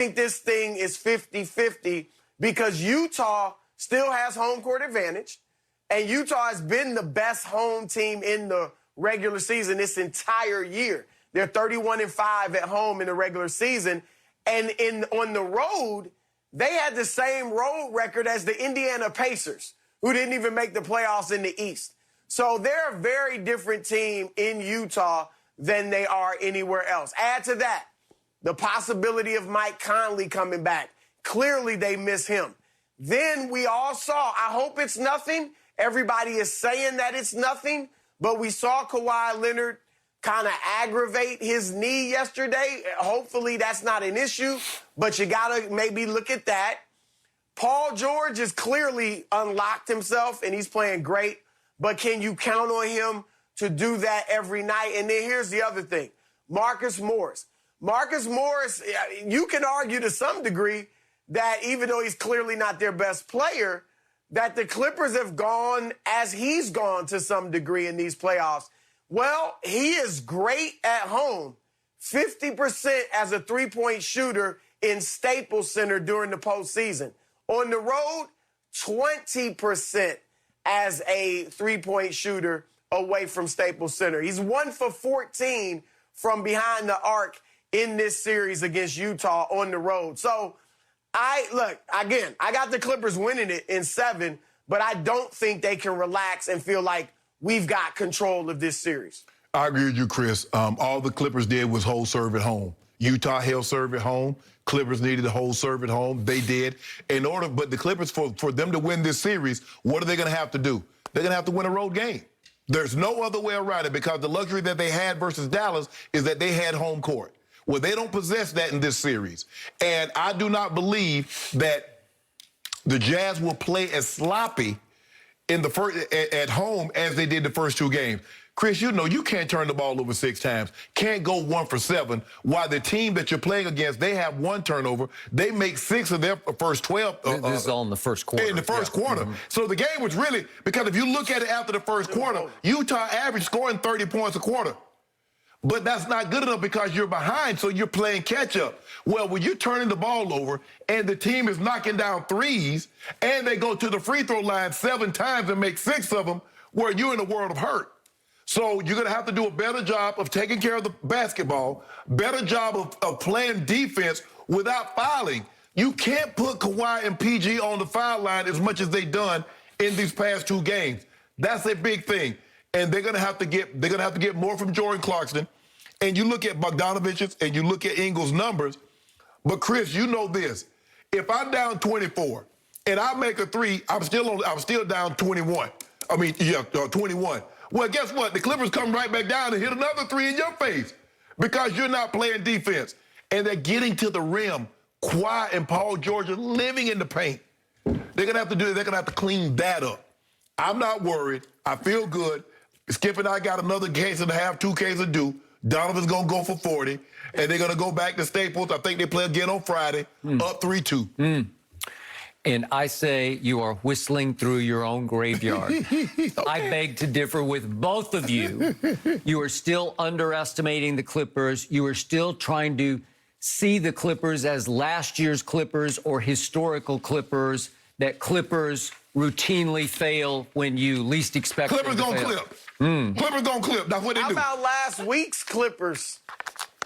think this thing is 50-50 because Utah still has home court advantage, and Utah has been the best home team in the regular season this entire year. They're 31-5 at home in the regular season, and on the road, they had the same road record as the Indiana Pacers, who didn't even make the playoffs in the East. So they're a very different team in Utah than they are anywhere else. Add to that the possibility of Mike Conley coming back. Clearly, they miss him. Then we all saw, I hope it's nothing. Everybody is saying that it's nothing, but we saw Kawhi Leonard kind of aggravate his knee yesterday. Hopefully, that's not an issue, but you got to maybe look at that. Paul George has clearly unlocked himself, and he's playing great, but can you count on him to do that every night? And then here's the other thing, Marcus Morris. Marcus Morris, you can argue to some degree that even though he's clearly not their best player, that the Clippers have gone as he's gone to some degree in these playoffs. Well, he is great at home, 50% as a three-point shooter in Staples Center during the postseason. On the road, 20% as a three-point shooter away from Staples Center. He's 1 for 14 from behind the arc in this series against Utah on the road. So, I got the Clippers winning it in 7, but I don't think they can relax and feel like we've got control of this series. I agree with you, Chris. All the Clippers did was hold serve at home. Utah held serve at home. Clippers needed to hold serve at home. They did. But the Clippers, for them to win this series, what are they going to have to do? They're going to have to win a road game. There's no other way around it because the luxury that they had versus Dallas is that they had home court. Well, they don't possess that in this series. And I do not believe that the Jazz will play as sloppy in the first at home as they did the first 2 games. Chris, you know you can't turn the ball over 6 times. Can't go 1 for 7. While the team that you're playing against, they have 1 turnover. They make 6 of their first 12. This is all in the first quarter. In the first quarter. So the game was really, because if you look at it after the first quarter, Utah averaged scoring 30 points a quarter. But that's not good enough because you're behind, so you're playing catch-up. Well, when you're turning the ball over and the team is knocking down threes and they go to the free throw line 7 times and make 6 of them, well, you're in a world of hurt. So you're going to have to do a better job of taking care of the basketball, better job of playing defense without fouling. You can't put Kawhi and PG on the foul line as much as they've done in these past 2 games. That's a big thing. And they're gonna have to get more from Jordan Clarkson. And you look at Bogdanovich's and you look at Ingles' numbers. But Chris, you know this: if I'm down 24 and I make a 3, I'm still down 21. 21. Well, guess what? The Clippers come right back down and hit another 3 in your face because you're not playing defense. And they're getting to the rim. Kawhi and Paul George are living in the paint. They're gonna have to clean that up. I'm not worried. I feel good. Skip and I got another case and a half, 2 cases due. Donovan's going to go for 40, and they're going to go back to Staples. I think they play again on Friday, up 3-2. And I say you are whistling through your own graveyard. Okay. I beg to differ with both of you. You are still underestimating the Clippers. You are still trying to see the Clippers as last year's Clippers or historical Clippers, that Clippers routinely fail when you least expect Clippers them to gonna fail. clip. Clippers gonna clip. That's what they do. How about last week's Clippers?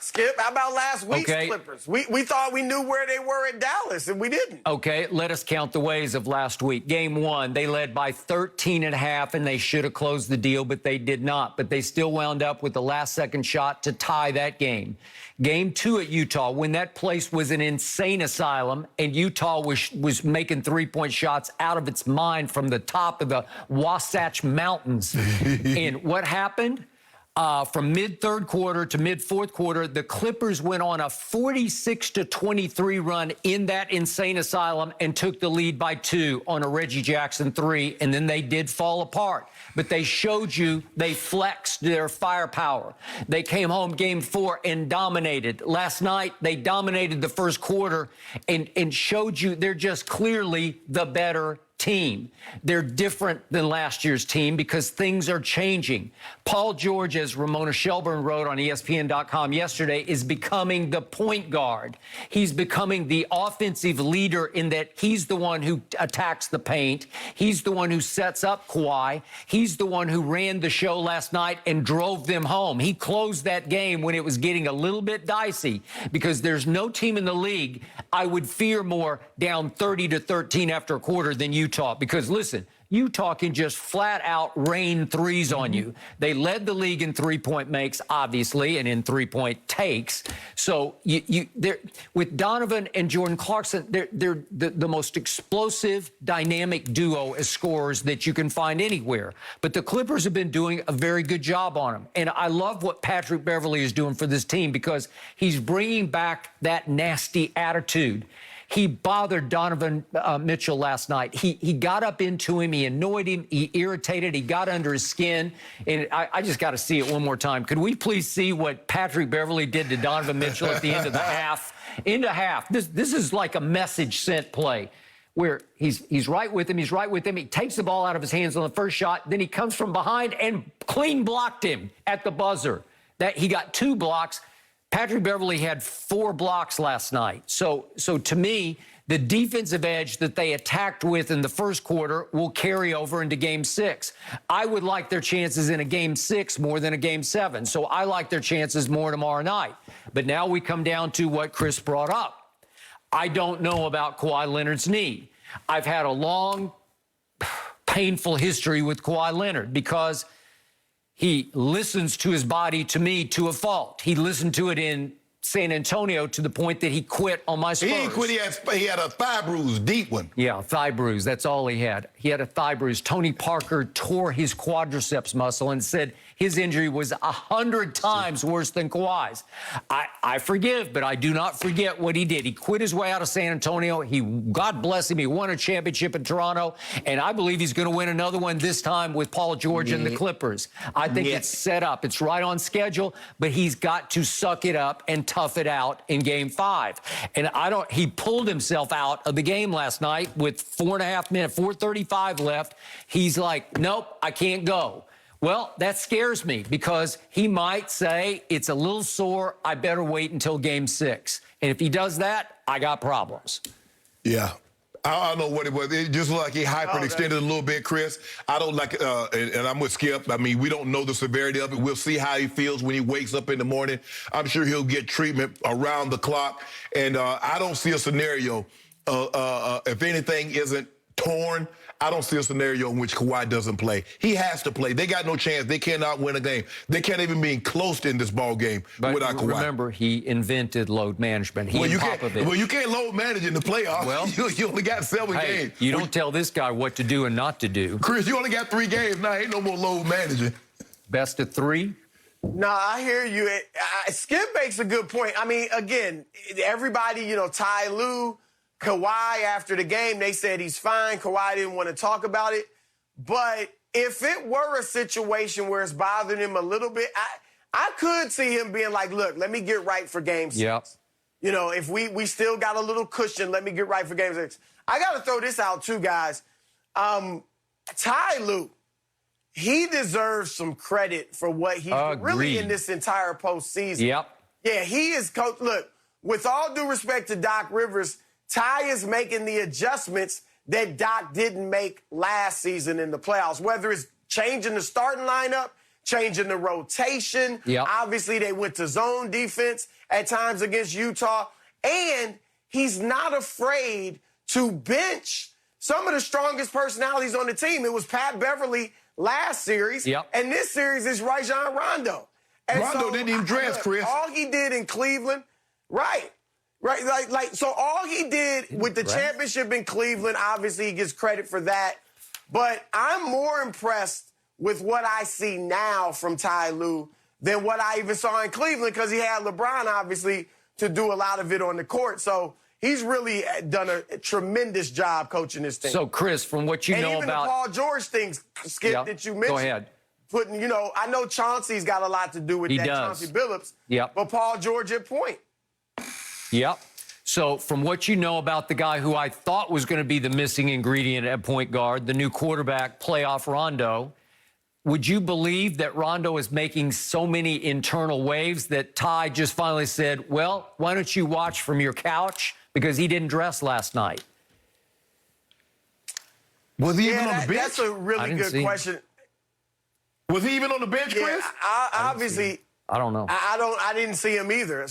Skip, how about last week's Clippers? We thought we knew where they were at Dallas, and we didn't. Okay, let us count the ways of last week. Game 1, they led by 13.5, and they should have closed the deal, but they did not. But they still wound up with the last-second shot to tie that game. Game 2 at Utah, when that place was an insane asylum, and Utah was making three-point shots out of its mind from the top of the Wasatch Mountains. And what happened? From mid-third quarter to mid-fourth quarter, the Clippers went on a 46-23 run in that insane asylum and took the lead by 2 on a Reggie Jackson 3, and then they did fall apart. But they showed you they flexed their firepower. They came home game 4 and dominated. Last night, they dominated the first quarter and showed you they're just clearly the better team. They're different than last year's team because things are changing. Paul George, as Ramona Shelburne wrote on ESPN.com yesterday, is becoming the point guard. He's becoming the offensive leader in that he's the one who attacks the paint. He's the one who sets up Kawhi. He's the one who ran the show last night and drove them home. He closed that game when it was getting a little bit dicey because there's no team in the league I would fear more down 30-13 after a quarter than Utah. Because listen, Utah can just flat out rain threes on you. They led the league in three-point makes, obviously, and in three-point takes. So they're, with Donovan and Jordan Clarkson, they're the most explosive, dynamic duo as scorers that you can find anywhere. But the Clippers have been doing a very good job on them. And I love what Patrick Beverley is doing for this team because he's bringing back that nasty attitude. He bothered Donovan Mitchell last night. He got up into him. He annoyed him. He irritated. He got under his skin. And I just got to see it one more time. Could we please see what Patrick Beverley did to Donovan Mitchell at the end of the half? Into half. This is like a message sent play where he's right with him. He's right with him. He takes the ball out of his hands on the first shot. Then he comes from behind and clean blocked him at the buzzer. That he got 2 blocks. Patrick Beverley had 4 blocks last night. So to me, the defensive edge that they attacked with in the first quarter will carry over into Game 6. I would like their chances in a Game 6 more than a Game 7. So I like their chances more tomorrow night. But now we come down to what Chris brought up. I don't know about Kawhi Leonard's knee. I've had a long, painful history with Kawhi Leonard because he listens to his body, to me, to a fault. He listened to it in San Antonio to the point that he quit on my Spurs. He didn't quit. He had a thigh bruise, deep one. Yeah, thigh bruise. That's all he had. He had a thigh bruise. Tony Parker tore his quadriceps muscle and said his injury was 100 times worse than Kawhi's. I forgive, but I do not forget what he did. He quit his way out of San Antonio. God bless him, he won a championship in Toronto, and I believe he's going to win another one this time with Paul George and the Clippers. I think it's set up. It's right on schedule, but he's got to suck it up and tough it out in Game 5. And he pulled himself out of the game last night with 4.5 minutes, 4:35 left. He's like, nope, I can't go. Well, that scares me because he might say, it's a little sore, I better wait until Game 6. And if he does that, I got problems. Yeah. I don't know what it was. It just looked like he hyperextended a little bit, Chris. I don't like, and I'm with Skip. I mean, we don't know the severity of it. We'll see how he feels when he wakes up in the morning. I'm sure he'll get treatment around the clock. And I don't see a scenario, if anything isn't torn, I don't see a scenario in which Kawhi doesn't play. He has to play. They got no chance. They cannot win a game. They can't even be close in this ball game without Kawhi. Remember, he invented load management. Well, you can't load manage in the playoffs. Well, you only got 7 games. You don't tell this guy what to do and not to do. Chris, you only got 3 games now. Ain't no more load managing. Best of 3? No, I hear you. Skip makes a good point. I mean, again, everybody, Ty Lue, Kawhi, after the game, they said he's fine. Kawhi didn't want to talk about it. But if it were a situation where it's bothering him a little bit, I could see him being like, look, let me get right for Game 6. Yep. If we still got a little cushion, let me get right for Game 6. I got to throw this out, too, guys. Ty Lue, he deserves some credit for what he's really in this entire postseason. Yep. Yeah, he is coach. Look, with all due respect to Doc Rivers, Ty is making the adjustments that Doc didn't make last season in the playoffs, whether it's changing the starting lineup, changing the rotation. Yep. Obviously, they went to zone defense at times against Utah. And he's not afraid to bench some of the strongest personalities on the team. It was Pat Beverley last series. Yep. And this series is Rajon Rondo. And Rondo didn't even dress, Chris. All he did in Cleveland, right, so all he did with the championship in Cleveland, obviously he gets credit for that. But I'm more impressed with what I see now from Ty Lue than what I even saw in Cleveland because he had LeBron, obviously, to do a lot of it on the court. So he's really done a tremendous job coaching this team. So, Chris, from what you know about... And even the Paul George thing, Skip, that you mentioned. Go ahead. I know Chauncey's got a lot to do with that, Chauncey Billups. Yep. But Paul George at point. Yep. So from what you know about the guy who I thought was going to be the missing ingredient at point guard, the new quarterback, playoff Rondo, would you believe that Rondo is making so many internal waves that Ty just finally said, well, why don't you watch from your couch because he didn't dress last night? Was he even on the bench? That's a really good question. Was he even on the bench, Chris? Obviously, I don't know. I didn't see him either.